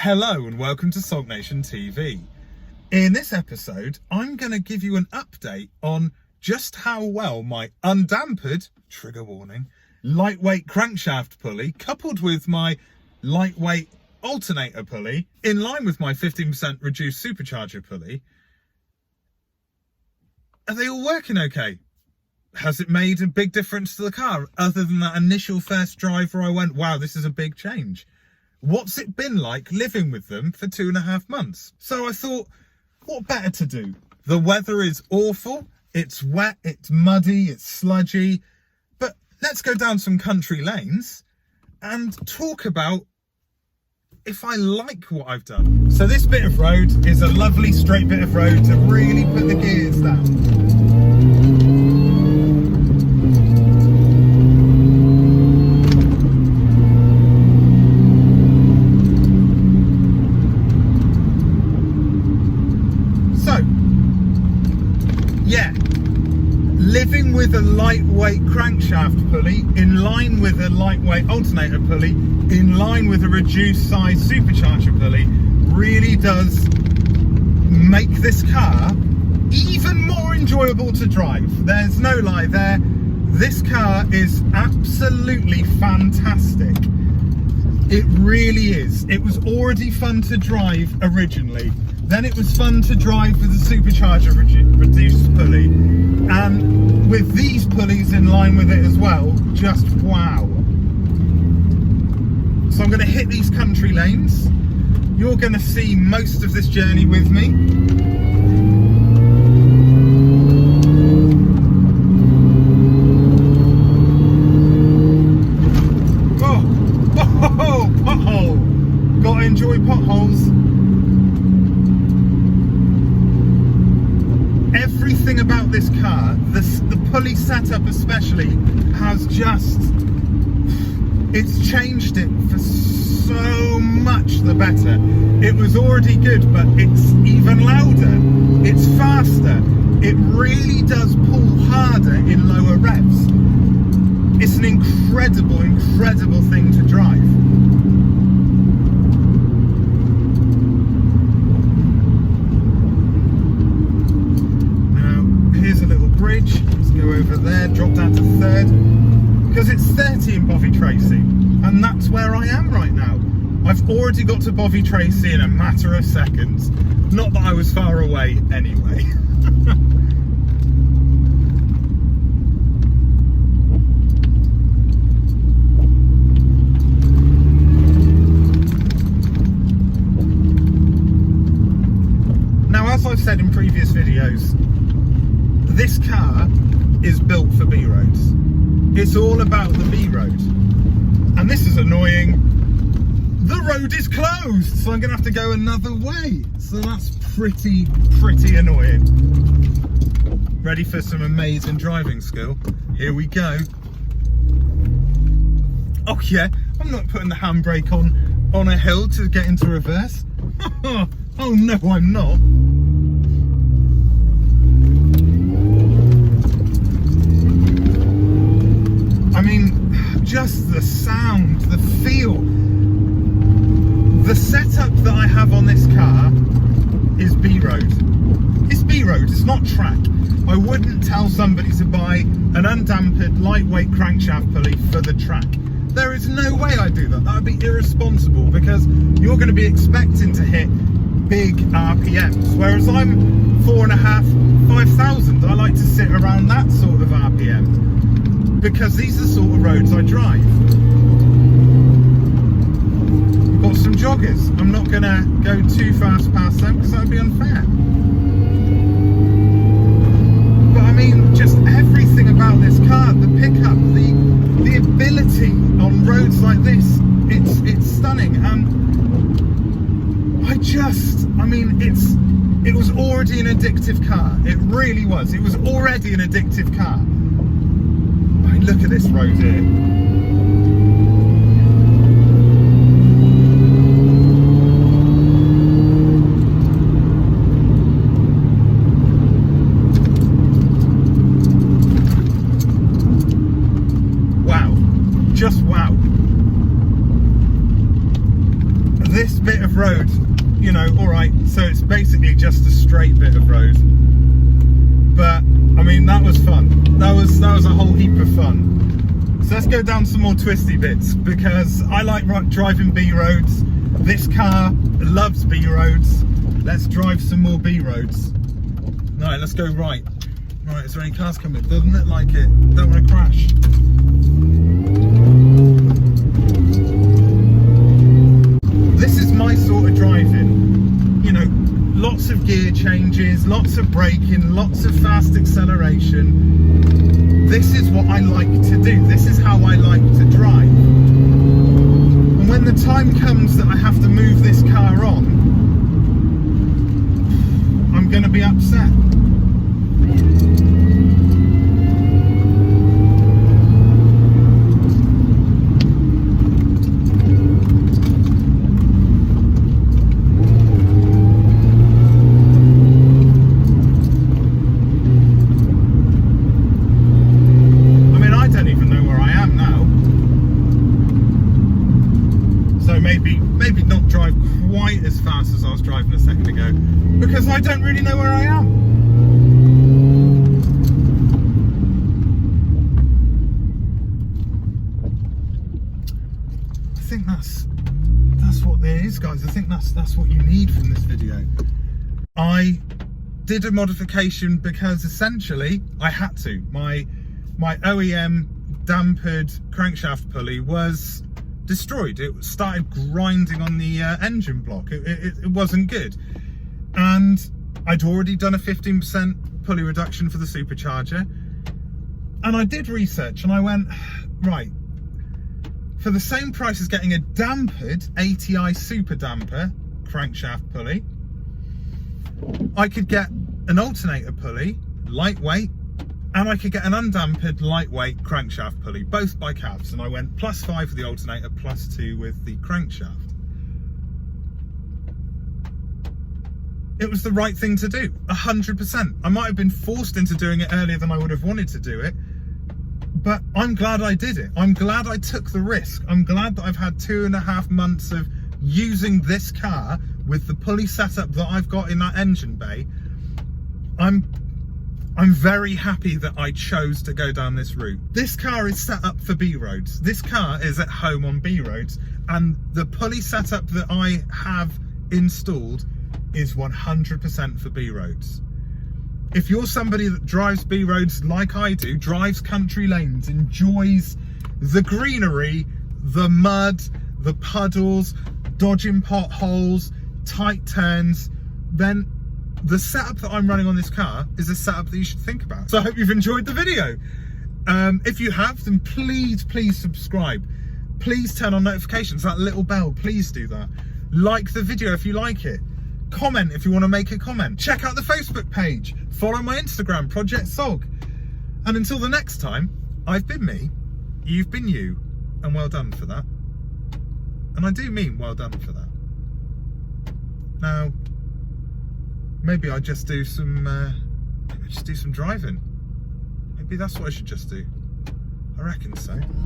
Hello and welcome to SULKNATIONtv. In this episode, I'm going to give you an update on just how well my undampered, trigger warning, lightweight crankshaft pulley, coupled with my lightweight alternator pulley, in line with my 15% reduced supercharger pulley, are they all working okay? Has it made a big difference to the car, other than that initial first drive where I went, wow, this is a big change? What's it been like living with them for 2.5 months? So I thought, what better to do? The weather is awful, it's wet, it's muddy, it's sludgy, but let's go down some country lanes and talk about if I like what I've done. So this bit of road is a lovely straight bit of road to really put the gears down. Living with a lightweight crankshaft pulley, in line with a lightweight alternator pulley, in line with a reduced size supercharger pulley, really does make this car even more enjoyable to drive. There's no lie there. This car is absolutely fantastic. It really is. It was already fun to drive originally. Then it was fun to drive with the supercharger reduced pulley. And with these pulleys in line with it as well, just wow. So I'm going to hit these country lanes. You're going to see most of this journey with me. Oh, pothole. Got to enjoy potholes. Everything about this car, the pulley setup especially, has just, it's changed it for so much the better. It was already good, but it's even louder, it's faster, it really does pull harder in lower revs. It's an incredible, incredible thing to drive. Bridge, let's go over there, drop down to third, because it's 30 in Bovey Tracy, and that's where I am right now. I've already got to Bovey Tracy in a matter of seconds, not that I was far away anyway. Now, as I've said in previous videos, this car is built for B roads. It's all about the B road. And this is annoying. The road is closed, so I'm gonna have to go another way. So that's pretty annoying. Ready for some amazing driving skill? Here we go. Oh yeah, I'm not putting the handbrake on a hill to get into reverse. Oh no, I'm not. I mean, just the sound, the feel. The setup that I have on this car is B-road. It's B-road, it's not track. I wouldn't tell somebody to buy an undampered lightweight crankshaft pulley for the track. There is no way I'd do that. That would be irresponsible, because you're going to be expecting to hit big RPMs, whereas I'm 4.5, 5,000. I like to sit around that sort of RPM, because these are the sort of roads I drive. We've got some joggers. I'm not going to go too fast past them because that would be unfair. But I mean, just everything about this car, the pickup, the ability on roads like this, it's stunning. And it was already an addictive car. It really was. It was already an addictive car. Look at this road here. Wow, just wow. This bit of road road, you know, all right, so it's basically just a straight bit of road. But I mean, that was fun. That was a whole heap of fun. So let's go down some more twisty bits, because I like driving B roads. This car loves B roads. Let's drive some more B roads. Right, let's go right. Right, is there any cars coming? Doesn't look like it. Don't want to crash. This is my sort of driving. You know, lots of gear changes, lots of braking, lots of fast acceleration. This is what I like to do. This is how I like to drive. And when the time comes that I have to move this car on, I'm going to be upset. Maybe not drive quite as fast as I was driving a second ago, because I don't really know where I am. I think that's what there is, guys. I think that's what you need from this video. I did a modification because essentially I had to. My OEM dampered crankshaft pulley was destroyed. It started grinding on the engine block. It wasn't good, and I'd already done a 15% pulley reduction for the supercharger, and I did research and I went, right, for the same price as getting a dampered ATI super damper crankshaft pulley, I could get an alternator pulley, lightweight, and I could get an undampered lightweight crankshaft pulley, both by KAVS. And I went +5 for the alternator, +2 with the crankshaft. It was the right thing to do, 100%. I might have been forced into doing it earlier than I would have wanted to do it, but I'm glad I did it. I'm glad I took the risk. I'm glad that I've had 2.5 months of using this car with the pulley setup that I've got in that engine bay. I'm very happy that I chose to go down this route. This car is set up for B roads. This car is at home on B roads, and the pulley setup that I have installed is 100% for B roads. If you're somebody that drives B roads like I do, drives country lanes, enjoys the greenery, the mud, the puddles, dodging potholes, tight turns, then the setup that I'm running on this car is a setup that you should think about. So I hope you've enjoyed the video. If you have, then please subscribe. Please turn on notifications, that little bell, please do that. Like the video if you like it. Comment if you want to make a comment. Check out the Facebook page. Follow my Instagram, Project Sulk. And until the next time, I've been me, you've been you, and well done for that. And I do mean well done for that. Now, maybe I just do some driving. Maybe that's what I should just do. I reckon so.